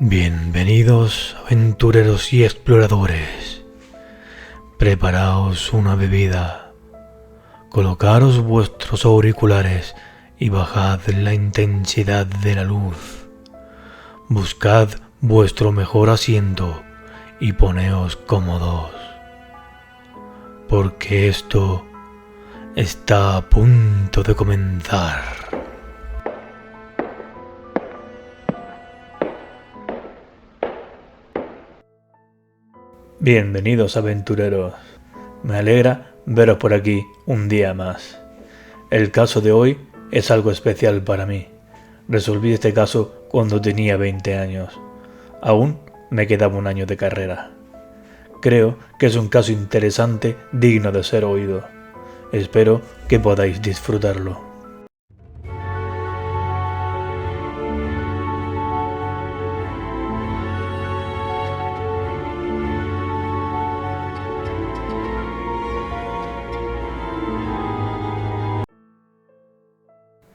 Bienvenidos, aventureros y exploradores. Preparaos una bebida, colocaros vuestros auriculares y bajad la intensidad de la luz. Buscad vuestro mejor asiento y poneos cómodos, porque esto está a punto de comenzar. Bienvenidos, aventureros. Me alegra veros por aquí un día más. El caso de hoy es algo especial para mí. Resolví este caso cuando tenía 20 años. Aún me quedaba un año de carrera. Creo que es un caso interesante, digno de ser oído. Espero que podáis disfrutarlo.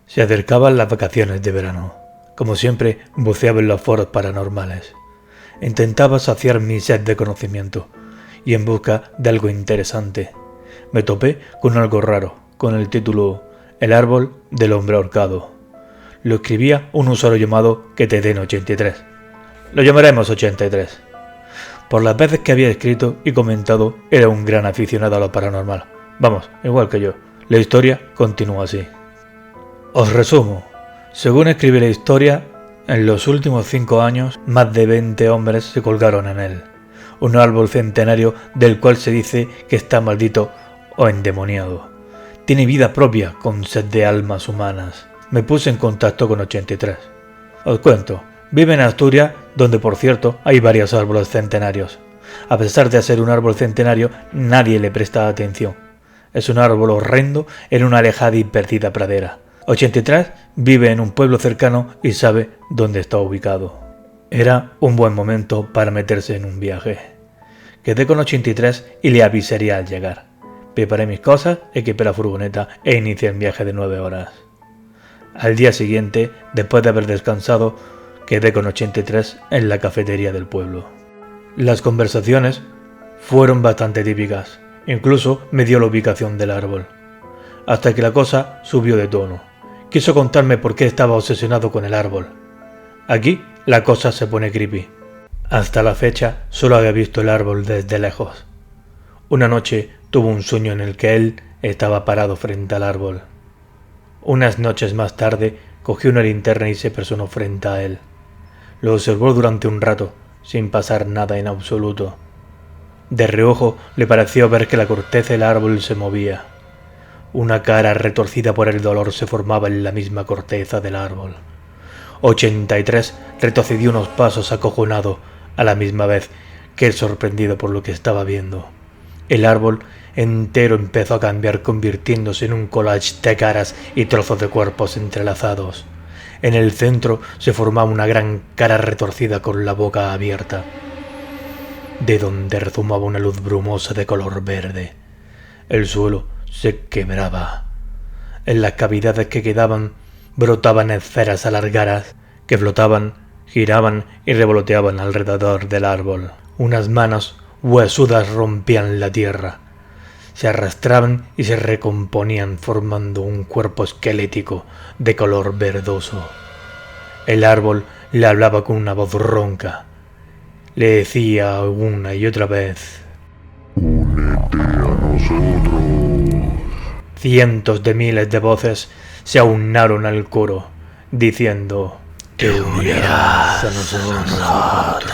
Se acercaban las vacaciones de verano. Como siempre, buceaba en los foros paranormales. Intentaba saciar mi sed de conocimiento, y en busca de algo interesante, me topé con algo raro, con el título El árbol del hombre ahorcado. Lo escribía un usuario llamado QTDen83. Lo llamaremos 83. Por las veces que había escrito y comentado, era un gran aficionado a lo paranormal. Vamos, igual que yo. La historia continúa así. Os resumo. Según escribí la historia, en los últimos 5 años, más de 20 hombres se colgaron en él. Un árbol centenario del cual se dice que está maldito o endemoniado. Tiene vida propia, con sed de almas humanas. Me puse en contacto con 83. Os cuento, vive en Asturias, donde por cierto hay varios árboles centenarios. A pesar de ser un árbol centenario, nadie le presta atención. Es un árbol horrendo en una alejada y perdida pradera. 83 vive en un pueblo cercano y sabe dónde está ubicado. Era un buen momento para meterse en un viaje. Quedé con 83 y le avisaría al llegar. Preparé mis cosas, equipé la furgoneta e inicié el viaje de 9 horas. Al día siguiente, después de haber descansado, quedé con 83 en la cafetería del pueblo. Las conversaciones fueron bastante típicas. Incluso me dio la ubicación del árbol. Hasta que la cosa subió de tono. Quiso contarme por qué estaba obsesionado con el árbol. Aquí la cosa se pone creepy. Hasta la fecha solo había visto el árbol desde lejos. Una noche tuvo un sueño en el que él estaba parado frente al árbol. Unas noches más tarde cogió una linterna y se personó frente a él. Lo observó durante un rato, sin pasar nada en absoluto. De reojo le pareció ver que la corteza del árbol se movía. Una cara retorcida por el dolor se formaba en la misma corteza del árbol. 83 retrocedió unos pasos acojonado, a la misma vez que él sorprendido por lo que estaba viendo. El árbol entero empezó a cambiar, convirtiéndose en un collage de caras y trozos de cuerpos entrelazados. En el centro se formaba una gran cara retorcida con la boca abierta, de donde rezumaba una luz brumosa de color verde. El suelo se quebraba. En las cavidades que quedaban brotaban esferas alargadas que flotaban, giraban y revoloteaban alrededor del árbol. Unas manos huesudas rompían la tierra, se arrastraban y se recomponían formando un cuerpo esquelético de color verdoso. El árbol le hablaba con una voz ronca. Le decía una y otra vez: «Únete a nosotros». Cientos de miles de voces se aunaron al coro, diciendo: «Te unirás a nosotros».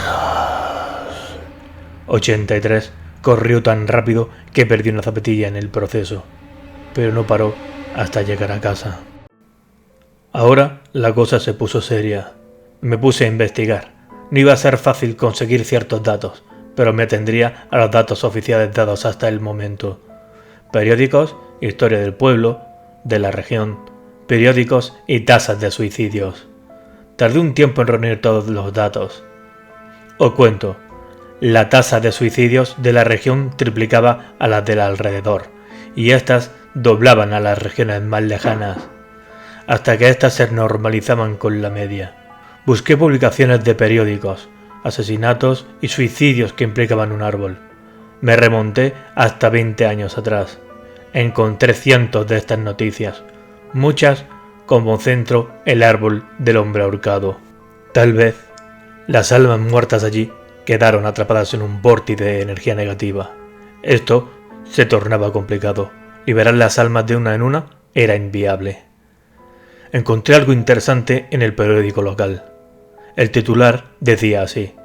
83 corrió tan rápido que perdió una zapatilla en el proceso, pero no paró hasta llegar a casa. Ahora la cosa se puso seria. Me puse a investigar. No iba a ser fácil conseguir ciertos datos, pero me atendría a los datos oficiales dados hasta el momento. Periódicos, historia del pueblo, de la región, periódicos y tasas de suicidios. Tardé un tiempo en reunir todos los datos. Os cuento, la tasa de suicidios de la región triplicaba a la del alrededor, y éstas doblaban a las regiones más lejanas, hasta que éstas se normalizaban con la media. Busqué publicaciones de periódicos, asesinatos y suicidios que implicaban un árbol. Me remonté hasta 20 años atrás. Encontré cientos de estas noticias, muchas como centro el árbol del hombre ahorcado. Tal vez las almas muertas allí quedaron atrapadas en un vórtice de energía negativa. Esto se tornaba complicado. Liberar las almas de una en una era inviable. Encontré algo interesante en el periódico local. El titular decía así: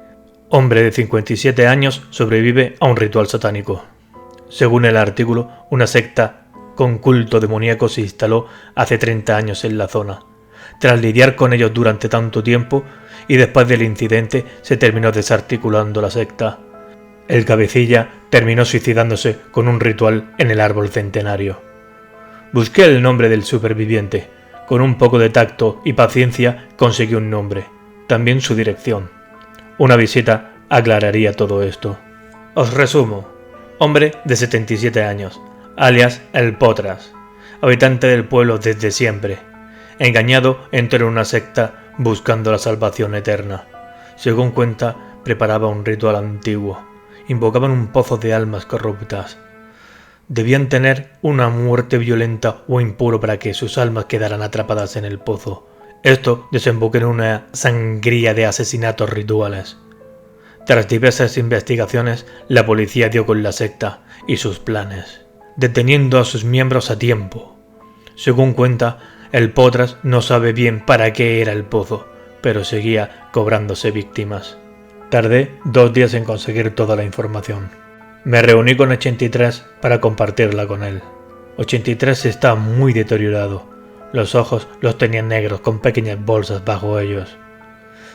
hombre de 57 años sobrevive a un ritual satánico. Según el artículo, una secta con culto demoníaco se instaló hace 30 años en la zona. Tras lidiar con ellos durante tanto tiempo y después del incidente, se terminó desarticulando la secta. El cabecilla terminó suicidándose con un ritual en el árbol centenario. Busqué el nombre del superviviente. Con un poco de tacto y paciencia conseguí un nombre, también su dirección. Una visita aclararía todo esto. Os resumo. Hombre de 77 años, alias El Potras, habitante del pueblo desde siempre. Engañado, entró en una secta buscando la salvación eterna. Según cuenta, preparaba un ritual antiguo. Invocaban un pozo de almas corruptas. Debían tener una muerte violenta o impuro para que sus almas quedaran atrapadas en el pozo. Esto desembocó en una sangría de asesinatos rituales. Tras diversas investigaciones, la policía dio con la secta y sus planes, deteniendo a sus miembros a tiempo. Según cuenta, el Potras no sabe bien para qué era el pozo, pero seguía cobrándose víctimas. Tardé 2 días en conseguir toda la información. Me reuní con 83 para compartirla con él. 83 está muy deteriorado. Los ojos los tenía negros con pequeñas bolsas bajo ellos.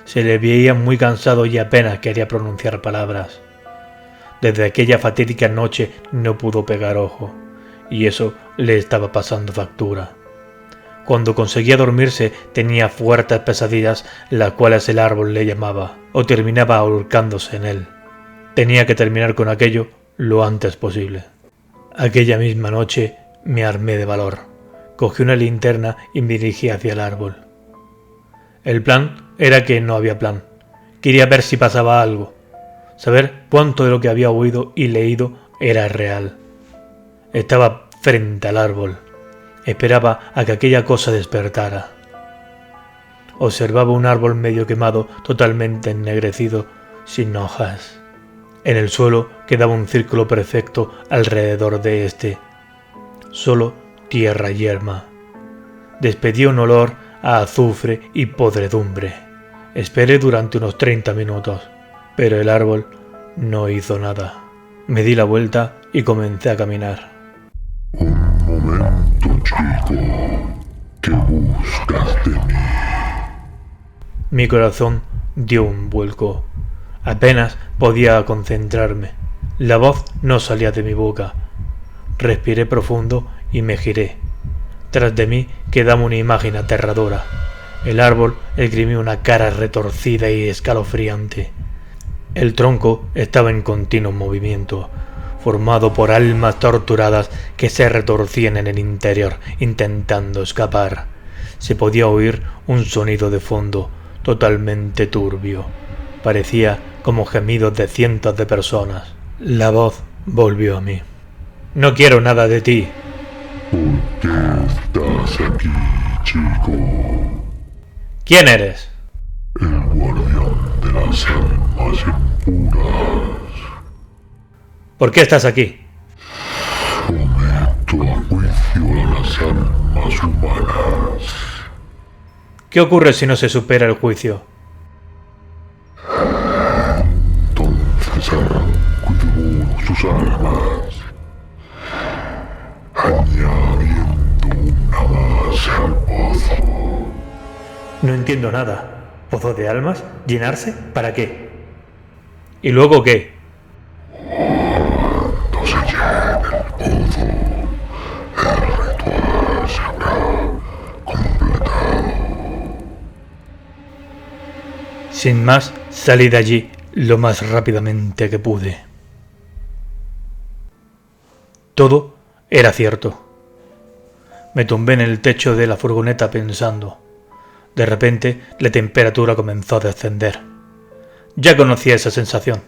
Se le veía muy cansado y apenas quería pronunciar palabras. Desde aquella fatídica noche no pudo pegar ojo, y eso le estaba pasando factura. Cuando conseguía dormirse tenía fuertes pesadillas, las cuales el árbol le llamaba, o terminaba ahorcándose en él. Tenía que terminar con aquello lo antes posible. Aquella misma noche me armé de valor. Cogí una linterna y me dirigí hacia el árbol. El plan era que no había plan. Quería ver si pasaba algo. Saber cuánto de lo que había oído y leído era real. Estaba frente al árbol. Esperaba a que aquella cosa despertara. Observaba un árbol medio quemado, totalmente ennegrecido, sin hojas. En el suelo quedaba un círculo perfecto alrededor de este. Solo tierra y yerma. Despedía un olor a azufre y podredumbre. Esperé durante unos 30 minutos, pero el árbol no hizo nada. Me di la vuelta y comencé a caminar. Un momento, chico. ¿Qué buscas de mí? Mi corazón dio un vuelco. Apenas podía concentrarme. La voz no salía de mi boca. Respiré profundo y me giré. Tras de mí quedaba una imagen aterradora. El árbol esgrimía una cara retorcida y escalofriante. El tronco estaba en continuo movimiento, formado por almas torturadas que se retorcían en el interior, intentando escapar. Se podía oír un sonido de fondo, totalmente turbio. Parecía como gemidos de cientos de personas. La voz volvió a mí. No quiero nada de ti. ¿Por qué estás aquí, chico? ¿Quién eres? El guardián de las almas impuras. ¿Por qué estás aquí? Someto a juicio a las almas humanas. ¿Qué ocurre si no se supera el juicio? Entonces arranco y devoro sus almas, añadiendo una más al pozo. No entiendo nada. ¿Pozo de almas? ¿Llenarse? ¿Para qué? ¿Y luego qué? Cuando se llene el pozo, el ritual se habrá completado. Sin más, salí de allí lo más rápidamente que pude. Todo era cierto. Me tumbé en el techo de la furgoneta pensando. De repente, la temperatura comenzó a descender. Ya conocía esa sensación.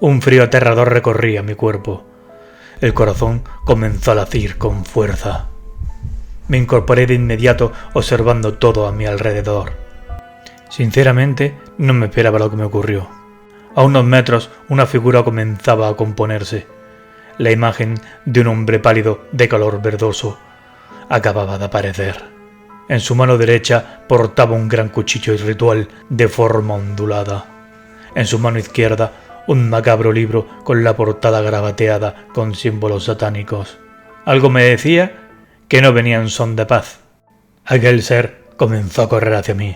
Un frío aterrador recorría mi cuerpo. El corazón comenzó a latir con fuerza. Me incorporé de inmediato observando todo a mi alrededor. Sinceramente, no me esperaba lo que me ocurrió. A unos metros, una figura comenzaba a componerse. La imagen de un hombre pálido de color verdoso acababa de aparecer. En su mano derecha portaba un gran cuchillo ritual de forma ondulada. En su mano izquierda, un macabro libro con la portada grabateada con símbolos satánicos. Algo me decía que no venía en son de paz. Aquel ser comenzó a correr hacia mí.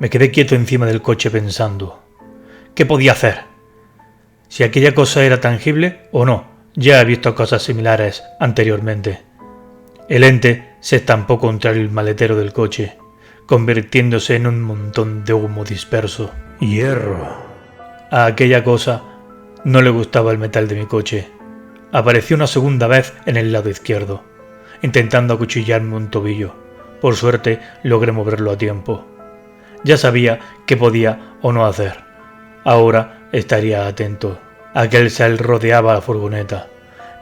Me quedé quieto encima del coche pensando. ¿Qué podía hacer? Si aquella cosa era tangible o no. Ya he visto cosas similares anteriormente. El ente se estampó contra el maletero del coche, convirtiéndose en un montón de humo disperso. ¡Hierro! A aquella cosa no le gustaba el metal de mi coche. Apareció una segunda vez en el lado izquierdo, intentando acuchillarme un tobillo. Por suerte logré moverlo a tiempo. Ya sabía qué podía o no hacer. Ahora estaría atento. Aquel ser rodeaba la furgoneta.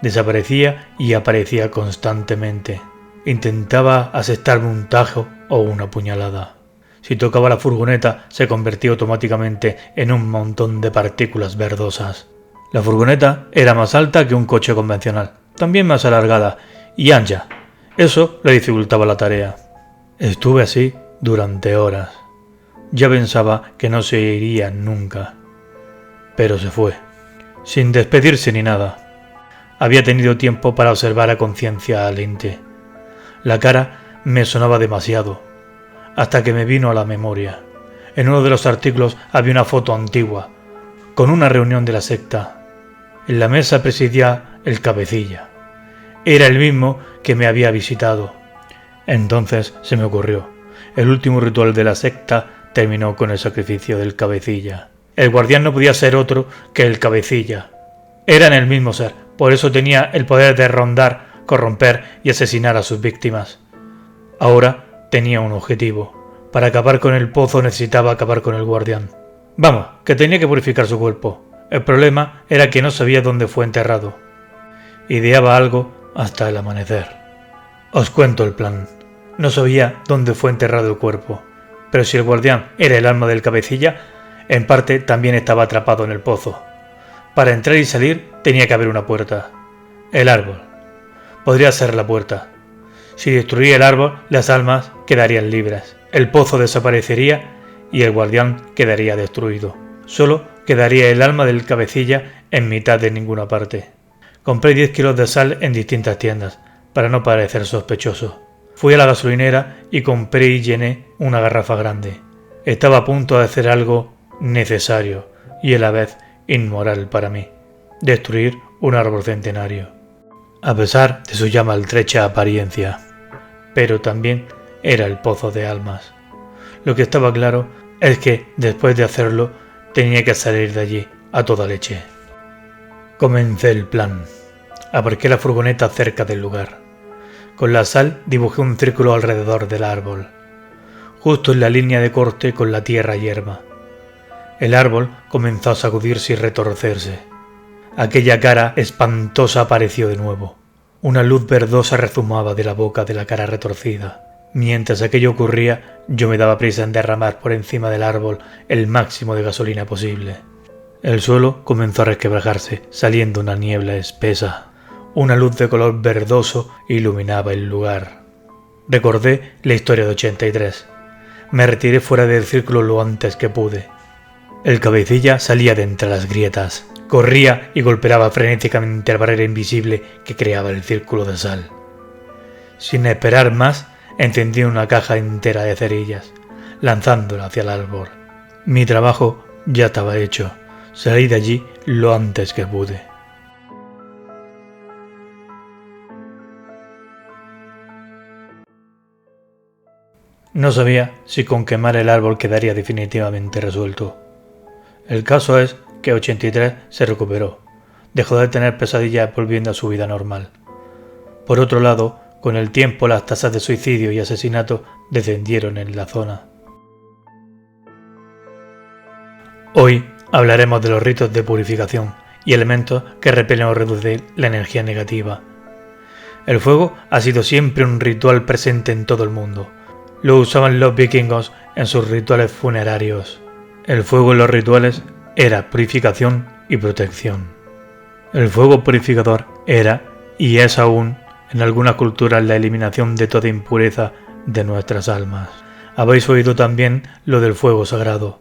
Desaparecía y aparecía constantemente. Intentaba asestarme un tajo o una puñalada. Si tocaba la furgoneta, se convertía automáticamente en un montón de partículas verdosas. La furgoneta era más alta que un coche convencional, también más alargada y ancha. Eso le dificultaba la tarea. Estuve así durante horas. Ya pensaba que no se iría nunca. Pero se fue, sin despedirse ni nada. Había tenido tiempo para observar a conciencia al ente. La cara me sonaba demasiado, hasta que me vino a la memoria. En uno de los artículos había una foto antigua, con una reunión de la secta. En la mesa presidía el cabecilla. Era el mismo que me había visitado. Entonces se me ocurrió. El último ritual de la secta terminó con el sacrificio del cabecilla. El guardián no podía ser otro que el cabecilla. Eran el mismo ser, por eso tenía el poder de rondar, corromper y asesinar a sus víctimas. Ahora tenía un objetivo. Para acabar con el pozo necesitaba acabar con el guardián. Vamos, que tenía que purificar su cuerpo. El problema era que no sabía dónde fue enterrado. Ideaba algo hasta el amanecer. Os cuento el plan. No sabía dónde fue enterrado el cuerpo, pero si el guardián era el alma del cabecilla, en parte también estaba atrapado en el pozo. Para entrar y salir tenía que haber una puerta. El árbol. Podría ser la puerta. Si destruía el árbol, las almas quedarían libres. El pozo desaparecería y el guardián quedaría destruido. Solo quedaría el alma del cabecilla en mitad de ninguna parte. Compré 10 kilos de sal en distintas tiendas, para no parecer sospechoso. Fui a la gasolinera y compré y llené una garrafa grande. Estaba a punto de hacer algo necesario y a la vez inmoral para mí: destruir un árbol centenario. A pesar de su ya maltrecha apariencia. Pero también era el pozo de almas. Lo que estaba claro es que, después de hacerlo, tenía que salir de allí a toda leche. Comencé el plan. Aparqué la furgoneta cerca del lugar. Con la sal dibujé un círculo alrededor del árbol, justo en la línea de corte con la tierra yerma. El árbol comenzó a sacudirse y retorcerse. Aquella cara espantosa apareció de nuevo. Una luz verdosa rezumaba de la boca de la cara retorcida. Mientras aquello ocurría, yo me daba prisa en derramar por encima del árbol el máximo de gasolina posible. El suelo comenzó a resquebrajarse, saliendo una niebla espesa. Una luz de color verdoso iluminaba el lugar. Recordé la historia de 83. Me retiré fuera del círculo lo antes que pude. El cabecilla salía de entre las grietas. Corría y golpeaba frenéticamente la barrera invisible que creaba el círculo de sal. Sin esperar más, encendí una caja entera de cerillas, lanzándola hacia el árbol. Mi trabajo ya estaba hecho. Salí de allí lo antes que pude. No sabía si con quemar el árbol quedaría definitivamente resuelto. El caso es que 83 se recuperó, dejó de tener pesadillas volviendo a su vida normal. Por otro lado, con el tiempo las tasas de suicidio y asesinato descendieron en la zona. Hoy hablaremos de los ritos de purificación y elementos que repelen o reducen la energía negativa. El fuego ha sido siempre un ritual presente en todo el mundo. Lo usaban los vikingos en sus rituales funerarios. El fuego en los rituales era purificación y protección. El fuego purificador era, y es aún, en algunas culturas la eliminación de toda impureza de nuestras almas. Habéis oído también lo del fuego sagrado.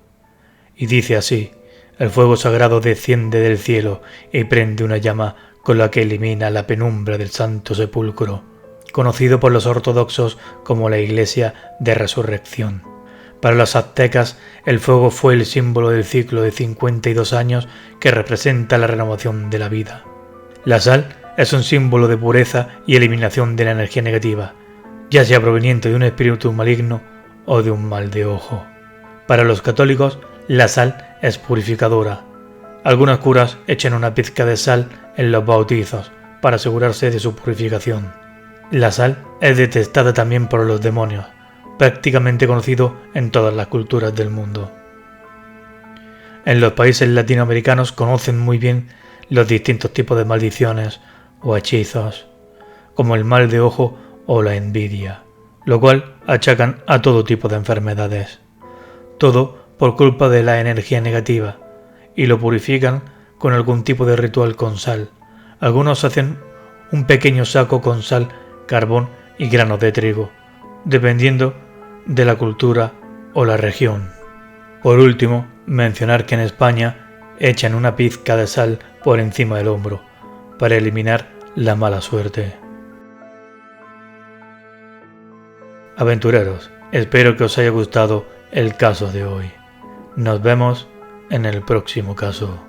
Y dice así: el fuego sagrado desciende del cielo y prende una llama con la que elimina la penumbra del santo sepulcro, conocido por los ortodoxos como la Iglesia de Resurrección. Para los aztecas, el fuego fue el símbolo del ciclo de 52 años que representa la renovación de la vida. La sal es un símbolo de pureza y eliminación de la energía negativa, ya sea proveniente de un espíritu maligno o de un mal de ojo. Para los católicos, la sal es purificadora. Algunos curas echan una pizca de sal en los bautizos para asegurarse de su purificación. La sal es detestada también por los demonios, prácticamente conocido en todas las culturas del mundo. En los países latinoamericanos conocen muy bien los distintos tipos de maldiciones o hechizos, como el mal de ojo o la envidia, lo cual achacan a todo tipo de enfermedades. Todo por culpa de la energía negativa, y lo purifican con algún tipo de ritual con sal. Algunos hacen un pequeño saco con sal, carbón y granos de trigo, dependiendo de la cultura o la región. Por último, mencionar que en España echan una pizca de sal por encima del hombro para eliminar la mala suerte. Aventureros, espero que os haya gustado el caso de hoy. Nos vemos en el próximo caso.